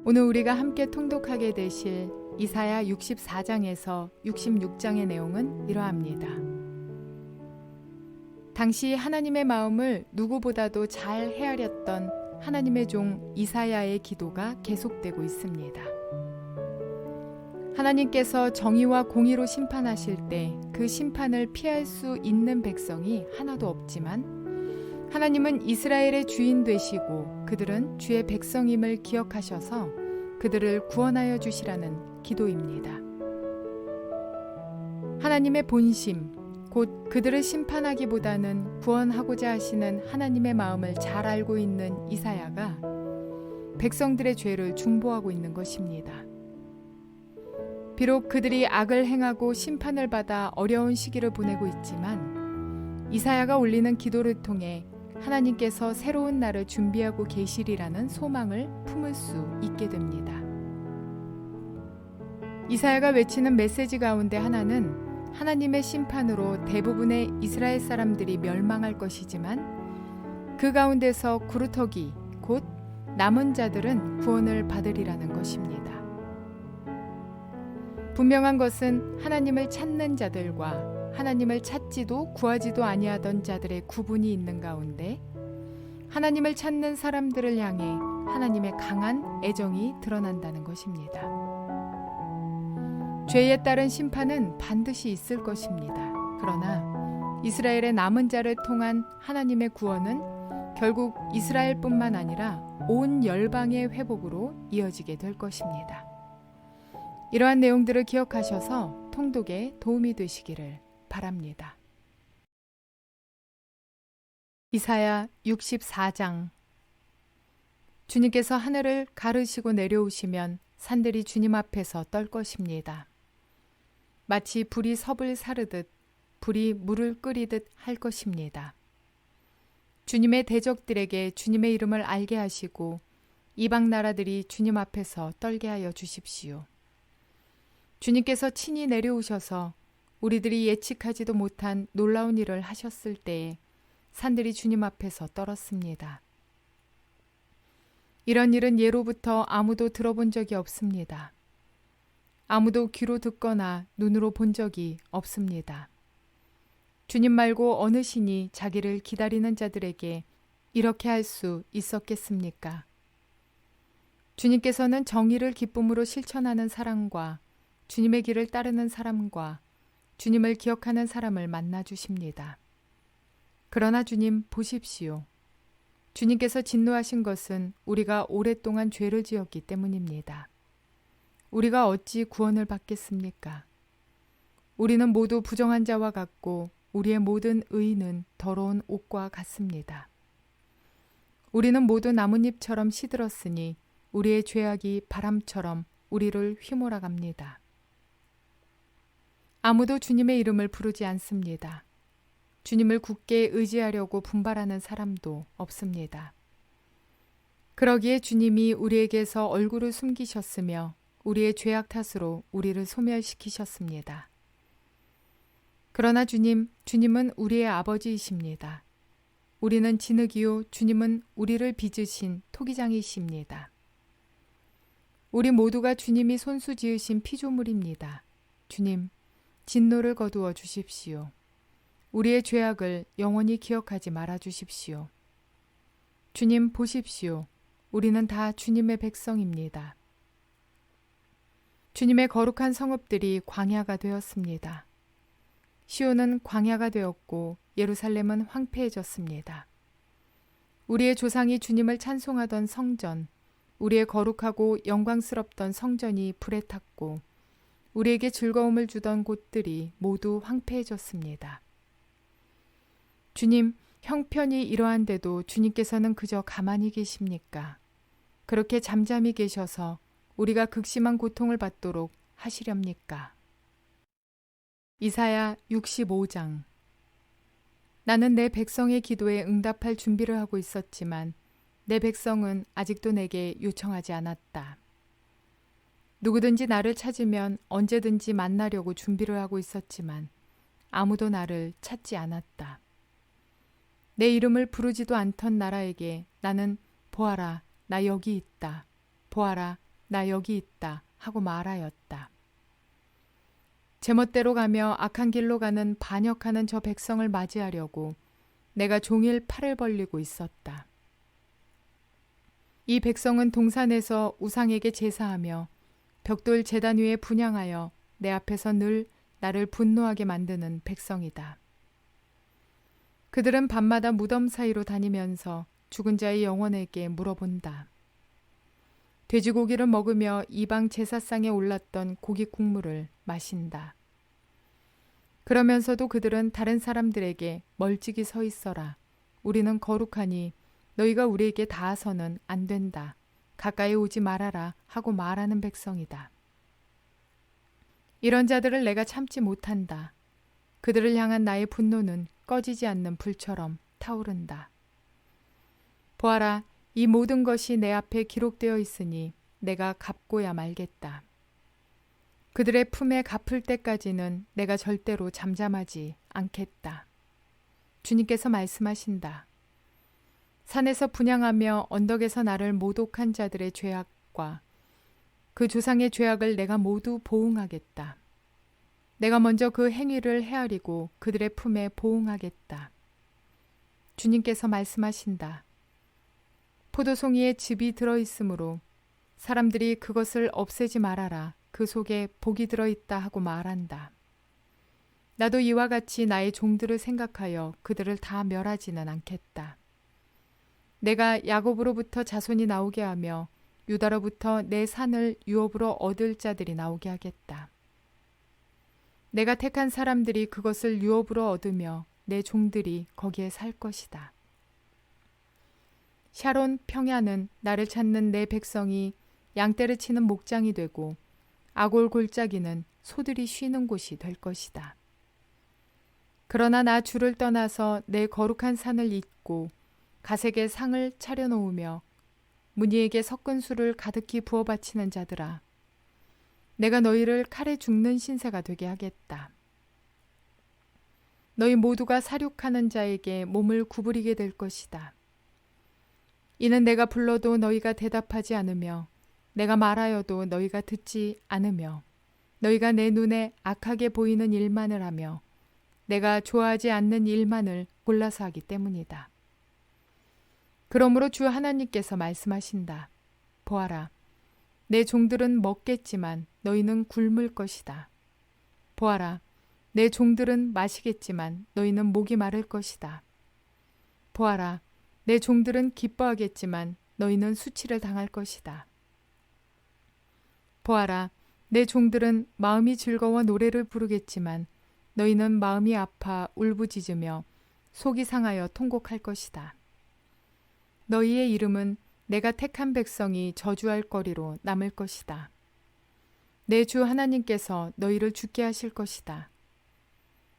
오늘 우리가 함께 통독하게 되실 이사야 64장에서 66장의 내용은 이러합니다. 당시 하나님의 마음을 누구보다도 잘 헤아렸던 하나님의 종 이사야의 기도가 계속되고 있습니다. 하나님께서 정의와 공의로 심판하실 때 그 심판을 피할 수 있는 백성이 하나도 없지만 하나님은 이스라엘의 주인 되시고 그들은 주의 백성임을 기억하셔서 그들을 구원하여 주시라는 기도입니다. 하나님의 본심, 곧 그들을 심판하기보다는 구원하고자 하시는 하나님의 마음을 잘 알고 있는 이사야가 백성들의 죄를 중보하고 있는 것입니다. 비록 그들이 악을 행하고 심판을 받아 어려운 시기를 보내고 있지만 이사야가 올리는 기도를 통해 하나님께서 새로운 날을 준비하고 계시리라는 소망을 품을 수 있게 됩니다. 이사야가 외치는 메시지 가운데 하나는 하나님의 심판으로 대부분의 이스라엘 사람들이 멸망할 것이지만 그 가운데서 구루터기, 곧 남은 자들은 구원을 받으리라는 것입니다. 분명한 것은 하나님을 찾는 자들과 하나님을 찾지도 구하지도 아니하던 자들의 구분이 있는 가운데 하나님을 찾는 사람들을 향해 하나님의 강한 애정이 드러난다는 것입니다. 죄에 따른 심판은 반드시 있을 것입니다. 그러나 이스라엘의 남은 자를 통한 하나님의 구원은 결국 이스라엘뿐만 아니라 온 열방의 회복으로 이어지게 될 것입니다. 이러한 내용들을 기억하셔서 통독에 도움이 되시기를 바랍니다. 이사야 64장. 주님께서 하늘을 가르시고 내려오시면 산들이 주님 앞에서 떨 것입니다. 마치 불이 섭을 사르듯 불이 물을 끓이듯 할 것입니다. 주님의 대적들에게 주님의 이름을 알게 하시고 이방 나라들이 주님 앞에서 떨게 하여 주십시오. 주님께서 친히 내려오셔서 우리들이 예측하지도 못한 놀라운 일을 하셨을 때에 산들이 주님 앞에서 떨었습니다. 이런 일은 예로부터 아무도 들어본 적이 없습니다. 아무도 귀로 듣거나 눈으로 본 적이 없습니다. 주님 말고 어느 신이 자기를 기다리는 자들에게 이렇게 할 수 있었겠습니까? 주님께서는 정의를 기쁨으로 실천하는 사람과 주님의 길을 따르는 사람과 주님을 기억하는 사람을 만나 주십니다. 그러나 주님 보십시오. 주님께서 진노하신 것은 우리가 오랫동안 죄를 지었기 때문입니다. 우리가 어찌 구원을 받겠습니까? 우리는 모두 부정한 자와 같고 우리의 모든 의는 더러운 옷과 같습니다. 우리는 모두 나뭇잎처럼 시들었으니 우리의 죄악이 바람처럼 우리를 휘몰아갑니다. 아무도 주님의 이름을 부르지 않습니다. 주님을 굳게 의지하려고 분발하는 사람도 없습니다. 그러기에 주님이 우리에게서 얼굴을 숨기셨으며 우리의 죄악 탓으로 우리를 소멸시키셨습니다. 그러나 주님은 우리의 아버지이십니다. 우리는 진흙이요 주님은 우리를 빚으신 토기장이십니다. 우리 모두가 주님이 손수 지으신 피조물입니다. 주님, 진노를 거두어 주십시오. 우리의 죄악을 영원히 기억하지 말아 주십시오. 주님 보십시오. 우리는 다 주님의 백성입니다. 주님의 거룩한 성읍들이 광야가 되었습니다. 시온은 광야가 되었고 예루살렘은 황폐해졌습니다. 우리의 조상이 주님을 찬송하던 성전, 우리의 거룩하고 영광스럽던 성전이 불에 탔고 우리에게 즐거움을 주던 곳들이 모두 황폐해졌습니다. 주님, 형편이 이러한데도 주님께서는 그저 가만히 계십니까? 그렇게 잠잠히 계셔서 우리가 극심한 고통을 받도록 하시렵니까? 이사야 65장. 나는 내 백성의 기도에 응답할 준비를 하고 있었지만 내 백성은 아직도 내게 요청하지 않았다. 누구든지 나를 찾으면 언제든지 만나려고 준비를 하고 있었지만 아무도 나를 찾지 않았다. 내 이름을 부르지도 않던 나라에게 나는 보아라, 나 여기 있다. 보아라, 나 여기 있다 하고 말하였다. 제멋대로 가며 악한 길로 가는 반역하는 저 백성을 맞이하려고 내가 종일 팔을 벌리고 있었다. 이 백성은 동산에서 우상에게 제사하며 벽돌 제단 위에 분향하여 내 앞에서 늘 나를 분노하게 만드는 백성이다. 그들은 밤마다 무덤 사이로 다니면서 죽은 자의 영혼에게 물어본다. 돼지고기를 먹으며 이방 제사상에 올랐던 고기 국물을 마신다. 그러면서도 그들은 다른 사람들에게 멀찍이 서 있어라. 우리는 거룩하니 너희가 우리에게 닿아서는 안 된다. 가까이 오지 말아라 하고 말하는 백성이다. 이런 자들을 내가 참지 못한다. 그들을 향한 나의 분노는 꺼지지 않는 불처럼 타오른다. 보아라, 이 모든 것이 내 앞에 기록되어 있으니 내가 갚고야 말겠다. 그들의 품에 갚을 때까지는 내가 절대로 잠잠하지 않겠다. 주님께서 말씀하신다. 산에서 분향하며 언덕에서 나를 모독한 자들의 죄악과 그 조상의 죄악을 내가 모두 보응하겠다. 내가 먼저 그 행위를 헤아리고 그들의 품에 보응하겠다. 주님께서 말씀하신다. 포도송이에 즙이 들어있으므로 사람들이 그것을 없애지 말아라. 그 속에 복이 들어있다 하고 말한다. 나도 이와 같이 나의 종들을 생각하여 그들을 다 멸하지는 않겠다. 내가 야곱으로부터 자손이 나오게 하며 유다로부터 내 산을 유업으로 얻을 자들이 나오게 하겠다. 내가 택한 사람들이 그것을 유업으로 얻으며 내 종들이 거기에 살 것이다. 샤론 평야는 나를 찾는 내 백성이 양떼를 치는 목장이 되고 아골 골짜기는 소들이 쉬는 곳이 될 것이다. 그러나 나 주를 떠나서 내 거룩한 산을 잇고 가색의 상을 차려놓으며 무니에게 섞은 술을 가득히 부어 바치는 자들아, 내가 너희를 칼에 죽는 신세가 되게 하겠다. 너희 모두가 사륙하는 자에게 몸을 구부리게 될 것이다. 이는 내가 불러도 너희가 대답하지 않으며 내가 말하여도 너희가 듣지 않으며 너희가 내 눈에 악하게 보이는 일만을 하며 내가 좋아하지 않는 일만을 골라서 하기 때문이다. 그러므로 주 하나님께서 말씀하신다. 보아라, 내 종들은 먹겠지만 너희는 굶을 것이다. 보아라, 내 종들은 마시겠지만 너희는 목이 마를 것이다. 보아라, 내 종들은 기뻐하겠지만 너희는 수치를 당할 것이다. 보아라, 내 종들은 마음이 즐거워 노래를 부르겠지만 너희는 마음이 아파 울부짖으며 속이 상하여 통곡할 것이다. 너희의 이름은 내가 택한 백성이 저주할 거리로 남을 것이다. 내 주 하나님께서 너희를 죽게 하실 것이다.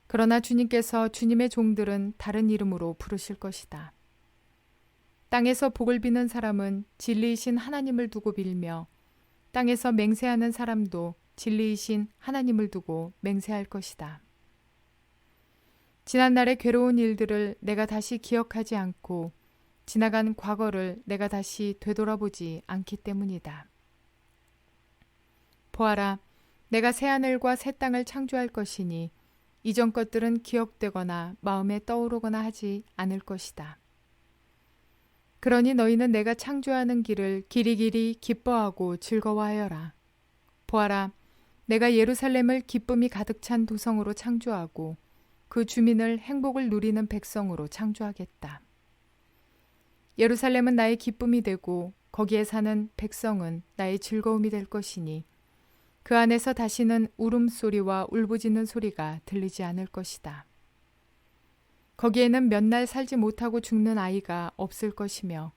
그러나 주님께서 주님의 종들은 다른 이름으로 부르실 것이다. 땅에서 복을 비는 사람은 진리이신 하나님을 두고 빌며 땅에서 맹세하는 사람도 진리이신 하나님을 두고 맹세할 것이다. 지난날의 괴로운 일들을 내가 다시 기억하지 않고 지나간 과거를 내가 다시 되돌아보지 않기 때문이다. 보아라, 내가 새하늘과 새 땅을 창조할 것이니 이전 것들은 기억되거나 마음에 떠오르거나 하지 않을 것이다. 그러니 너희는 내가 창조하는 길을 길이길이 기뻐하고 즐거워하여라. 보아라, 내가 예루살렘을 기쁨이 가득 찬 도성으로 창조하고 그 주민을 행복을 누리는 백성으로 창조하겠다. 예루살렘은 나의 기쁨이 되고 거기에 사는 백성은 나의 즐거움이 될 것이니 그 안에서 다시는 울음소리와 울부짖는 소리가 들리지 않을 것이다. 거기에는 몇 날 살지 못하고 죽는 아이가 없을 것이며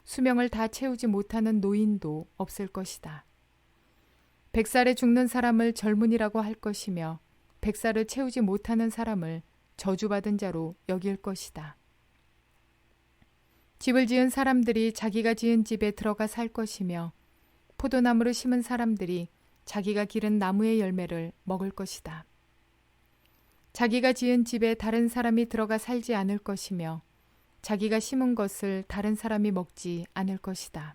수명을 다 채우지 못하는 노인도 없을 것이다. 100살에 죽는 사람을 젊은이라고 할 것이며 100살을 채우지 못하는 사람을 저주받은 자로 여길 것이다. 집을 지은 사람들이 자기가 지은 집에 들어가 살 것이며 포도나무를 심은 사람들이 자기가 기른 나무의 열매를 먹을 것이다. 자기가 지은 집에 다른 사람이 들어가 살지 않을 것이며 자기가 심은 것을 다른 사람이 먹지 않을 것이다.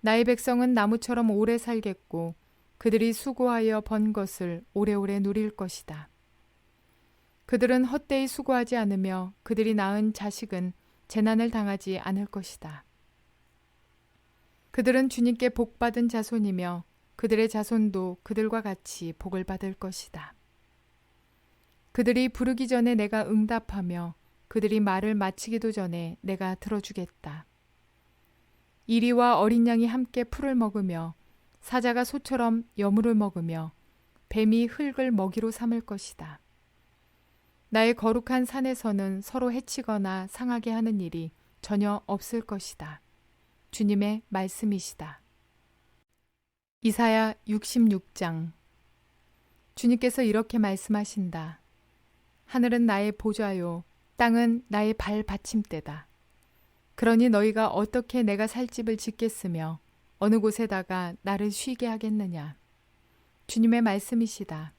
나의 백성은 나무처럼 오래 살겠고 그들이 수고하여 번 것을 오래오래 누릴 것이다. 그들은 헛되이 수고하지 않으며 그들이 낳은 자식은 재난을 당하지 않을 것이다. 그들은 주님께 복받은 자손이며 그들의 자손도 그들과 같이 복을 받을 것이다. 그들이 부르기 전에 내가 응답하며 그들이 말을 마치기도 전에 내가 들어주겠다. 이리와 어린 양이 함께 풀을 먹으며 사자가 소처럼 여물을 먹으며 뱀이 흙을 먹이로 삼을 것이다. 나의 거룩한 산에서는 서로 해치거나 상하게 하는 일이 전혀 없을 것이다. 주님의 말씀이시다. 이사야 66장. 주님께서 이렇게 말씀하신다. 하늘은 나의 보좌요, 땅은 나의 발 받침대다. 그러니 너희가 어떻게 내가 살 집을 짓겠으며 어느 곳에다가 나를 쉬게 하겠느냐. 주님의 말씀이시다.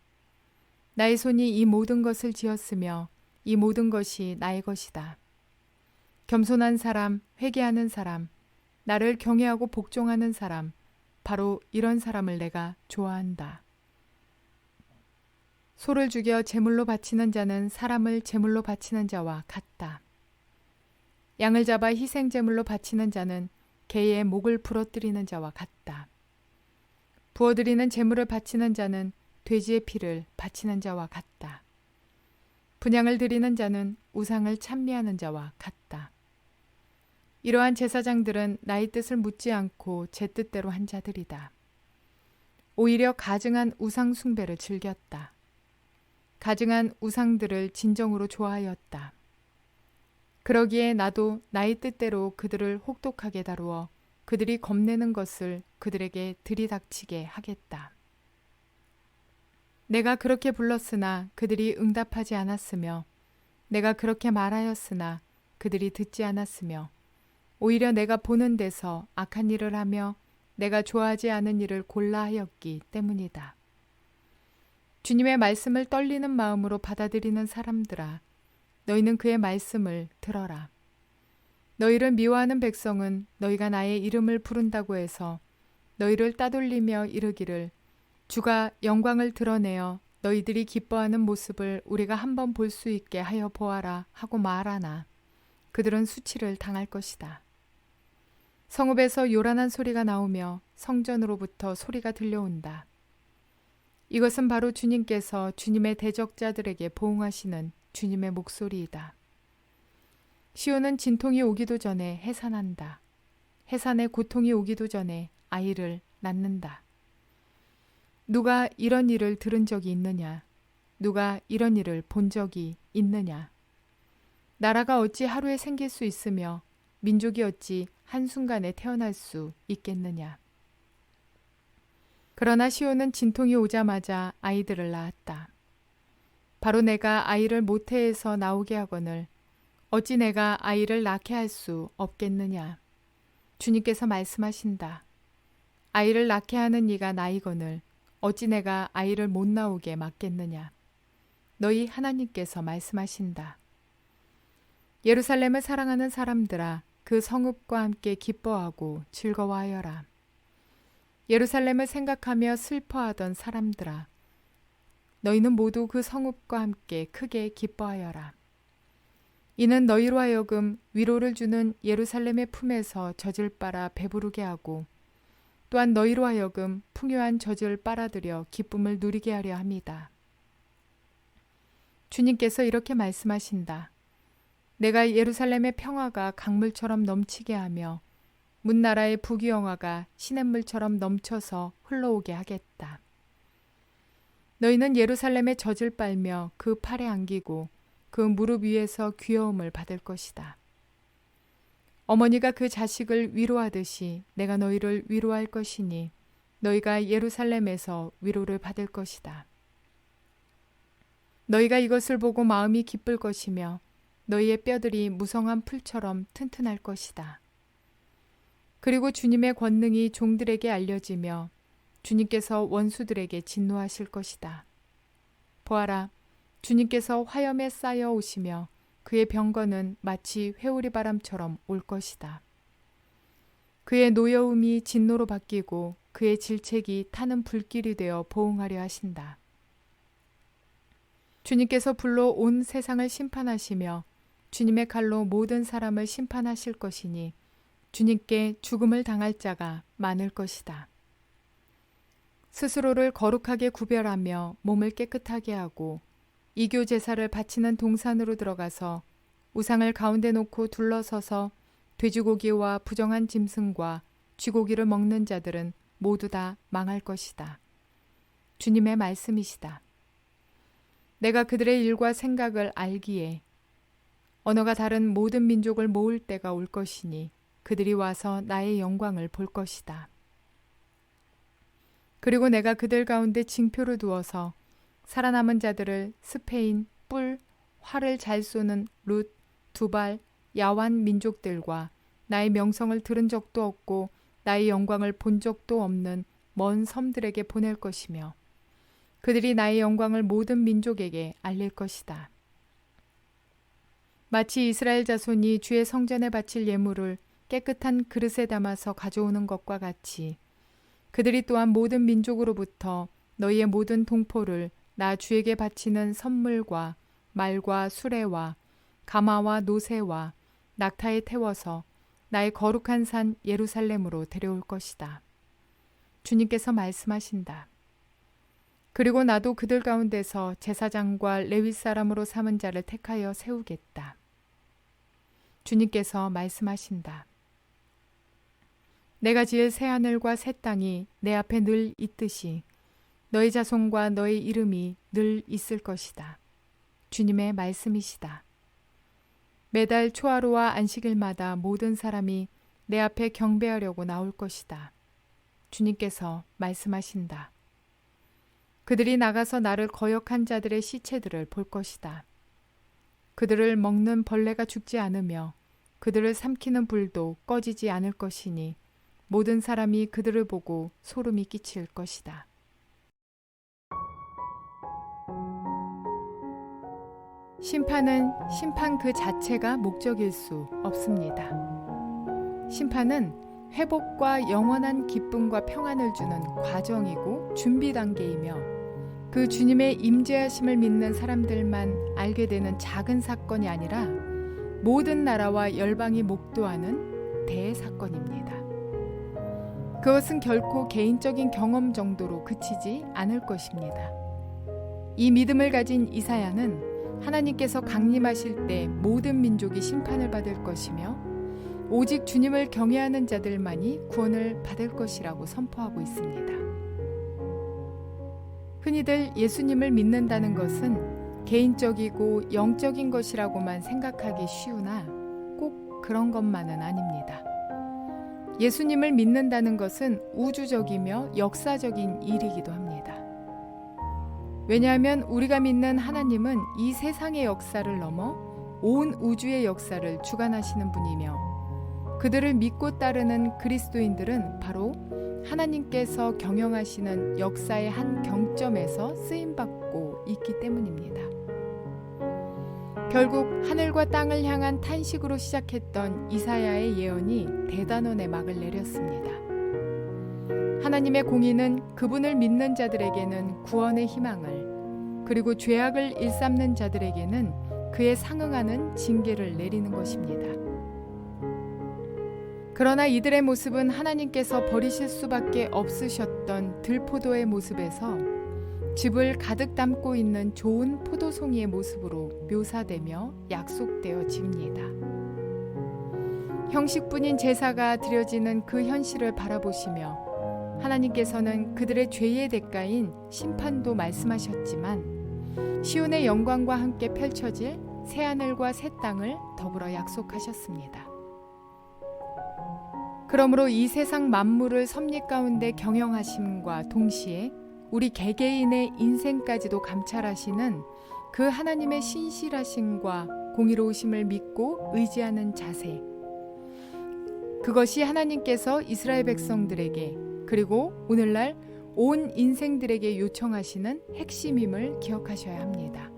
나의 손이 이 모든 것을 지었으며 이 모든 것이 나의 것이다. 겸손한 사람, 회개하는 사람, 나를 경외하고 복종하는 사람, 바로 이런 사람을 내가 좋아한다. 소를 죽여 제물로 바치는 자는 사람을 제물로 바치는 자와 같다. 양을 잡아 희생 제물로 바치는 자는 개의 목을 부러뜨리는 자와 같다. 부어드리는 제물을 바치는 자는 돼지의 피를 바치는 자와 같다. 분향을 드리는 자는 우상을 찬미하는 자와 같다. 이러한 제사장들은 나의 뜻을 묻지 않고 제 뜻대로 한 자들이다. 오히려 가증한 우상 숭배를 즐겼다. 가증한 우상들을 진정으로 좋아하였다. 그러기에 나도 나의 뜻대로 그들을 혹독하게 다루어 그들이 겁내는 것을 그들에게 들이닥치게 하겠다. 내가 그렇게 불렀으나 그들이 응답하지 않았으며 내가 그렇게 말하였으나 그들이 듣지 않았으며 오히려 내가 보는 데서 악한 일을 하며 내가 좋아하지 않은 일을 골라 하였기 때문이다. 주님의 말씀을 떨리는 마음으로 받아들이는 사람들아, 너희는 그의 말씀을 들어라. 너희를 미워하는 백성은 너희가 나의 이름을 부른다고 해서 너희를 따돌리며 이르기를 주가 영광을 드러내어 너희들이 기뻐하는 모습을 우리가 한번 볼 수 있게 하여 보아라 하고 말하나 그들은 수치를 당할 것이다. 성읍에서 요란한 소리가 나오며 성전으로부터 소리가 들려온다. 이것은 바로 주님께서 주님의 대적자들에게 보응하시는 주님의 목소리이다. 시온은 진통이 오기도 전에 해산한다. 해산에 고통이 오기도 전에 아이를 낳는다. 누가 이런 일을 들은 적이 있느냐? 누가 이런 일을 본 적이 있느냐? 나라가 어찌 하루에 생길 수 있으며 민족이 어찌 한순간에 태어날 수 있겠느냐? 그러나 시온은 진통이 오자마자 아이들을 낳았다. 바로 내가 아이를 모태에서 나오게 하거늘 어찌 내가 아이를 낳게 할 수 없겠느냐? 주님께서 말씀하신다. 아이를 낳게 하는 이가 나이거늘 어찌 내가 아이를 못 나오게 막겠느냐? 너희 하나님께서 말씀하신다. 예루살렘을 사랑하는 사람들아, 그 성읍과 함께 기뻐하고 즐거워하여라. 예루살렘을 생각하며 슬퍼하던 사람들아, 너희는 모두 그 성읍과 함께 크게 기뻐하여라. 이는 너희로 하여금 위로를 주는 예루살렘의 품에서 젖을 빨아 배부르게 하고 또한 너희로 하여금 풍요한 젖을 빨아들여 기쁨을 누리게 하려 함이다. 주님께서 이렇게 말씀하신다. 내가 예루살렘의 평화가 강물처럼 넘치게 하며 문나라의 부귀영화가 시냇물처럼 넘쳐서 흘러오게 하겠다. 너희는 예루살렘의 젖을 빨며 그 팔에 안기고 그 무릎 위에서 귀여움을 받을 것이다. 어머니가 그 자식을 위로하듯이 내가 너희를 위로할 것이니 너희가 예루살렘에서 위로를 받을 것이다. 너희가 이것을 보고 마음이 기쁠 것이며 너희의 뼈들이 무성한 풀처럼 튼튼할 것이다. 그리고 주님의 권능이 종들에게 알려지며 주님께서 원수들에게 진노하실 것이다. 보아라, 주님께서 화염에 쌓여 오시며 그의 병거는 마치 회오리 바람처럼 올 것이다. 그의 노여움이 진노로 바뀌고 그의 질책이 타는 불길이 되어 보응하려 하신다. 주님께서 불로 온 세상을 심판하시며 주님의 칼로 모든 사람을 심판하실 것이니 주님께 죽음을 당할 자가 많을 것이다. 스스로를 거룩하게 구별하며 몸을 깨끗하게 하고 이교 제사를 바치는 동산으로 들어가서 우상을 가운데 놓고 둘러서서 돼지고기와 부정한 짐승과 쥐고기를 먹는 자들은 모두 다 망할 것이다. 주님의 말씀이시다. 내가 그들의 일과 생각을 알기에 언어가 다른 모든 민족을 모을 때가 올 것이니 그들이 와서 나의 영광을 볼 것이다. 그리고 내가 그들 가운데 징표를 두어서 살아남은 자들을 스페인, 뿔, 활을 잘 쏘는 룻, 두발, 야완 민족들과 나의 명성을 들은 적도 없고 나의 영광을 본 적도 없는 먼 섬들에게 보낼 것이며 그들이 나의 영광을 모든 민족에게 알릴 것이다. 마치 이스라엘 자손이 주의 성전에 바칠 예물을 깨끗한 그릇에 담아서 가져오는 것과 같이 그들이 또한 모든 민족으로부터 너희의 모든 동포를 나 주에게 바치는 선물과 말과 수레와 가마와 노새와 낙타에 태워서 나의 거룩한 산 예루살렘으로 데려올 것이다. 주님께서 말씀하신다. 그리고 나도 그들 가운데서 제사장과 레위 사람으로 삼은 자를 택하여 세우겠다. 주님께서 말씀하신다. 내가 지을 새하늘과 새 땅이 내 앞에 늘 있듯이 너희 자손과 너희 이름이 늘 있을 것이다. 주님의 말씀이시다. 매달 초하루와 안식일마다 모든 사람이 내 앞에 경배하려고 나올 것이다. 주님께서 말씀하신다. 그들이 나가서 나를 거역한 자들의 시체들을 볼 것이다. 그들을 먹는 벌레가 죽지 않으며 그들을 삼키는 불도 꺼지지 않을 것이니 모든 사람이 그들을 보고 소름이 끼칠 것이다. 심판은 심판 그 자체가 목적일 수 없습니다. 심판은 회복과 영원한 기쁨과 평안을 주는 과정이고 준비 단계이며 그 주님의 임재하심을 믿는 사람들만 알게 되는 작은 사건이 아니라 모든 나라와 열방이 목도하는 대사건입니다. 그것은 결코 개인적인 경험 정도로 그치지 않을 것입니다. 이 믿음을 가진 이사야는 하나님께서 강림하실 때 모든 민족이 심판을 받을 것이며 오직 주님을 경외하는 자들만이 구원을 받을 것이라고 선포하고 있습니다. 흔히들 예수님을 믿는다는 것은 개인적이고 영적인 것이라고만 생각하기 쉬우나 꼭 그런 것만은 아닙니다. 예수님을 믿는다는 것은 우주적이며 역사적인 일이기도 합니다. 왜냐하면 우리가 믿는 하나님은 이 세상의 역사를 넘어 온 우주의 역사를 주관하시는 분이며 그들을 믿고 따르는 그리스도인들은 바로 하나님께서 경영하시는 역사의 한 경점에서 쓰임받고 있기 때문입니다. 결국 하늘과 땅을 향한 탄식으로 시작했던 이사야의 예언이 대단원의 막을 내렸습니다. 하나님의 공의는 그분을 믿는 자들에게는 구원의 희망을, 그리고 죄악을 일삼는 자들에게는 그에 상응하는 징계를 내리는 것입니다. 그러나 이들의 모습은 하나님께서 버리실 수밖에 없으셨던 들포도의 모습에서 즙을 가득 담고 있는 좋은 포도송이의 모습으로 묘사되며 약속되어집니다. 형식뿐인 제사가 드려지는 그 현실을 바라보시며 하나님께서는 그들의 죄의 대가인 심판도 말씀하셨지만 시온의 영광과 함께 펼쳐질 새하늘과 새 땅을 더불어 약속하셨습니다. 그러므로 이 세상 만물을 섭리 가운데 경영하심과 동시에 우리 개개인의 인생까지도 감찰하시는 그 하나님의 신실하심과 공의로우심을 믿고 의지하는 자세, 그것이 하나님께서 이스라엘 백성들에게 그리고 오늘날 온 인생들에게 요청하시는 핵심임을 기억하셔야 합니다.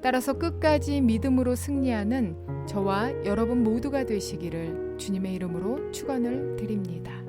따라서 끝까지 믿음으로 승리하는 저와 여러분 모두가 되시기를 주님의 이름으로 축원을 드립니다.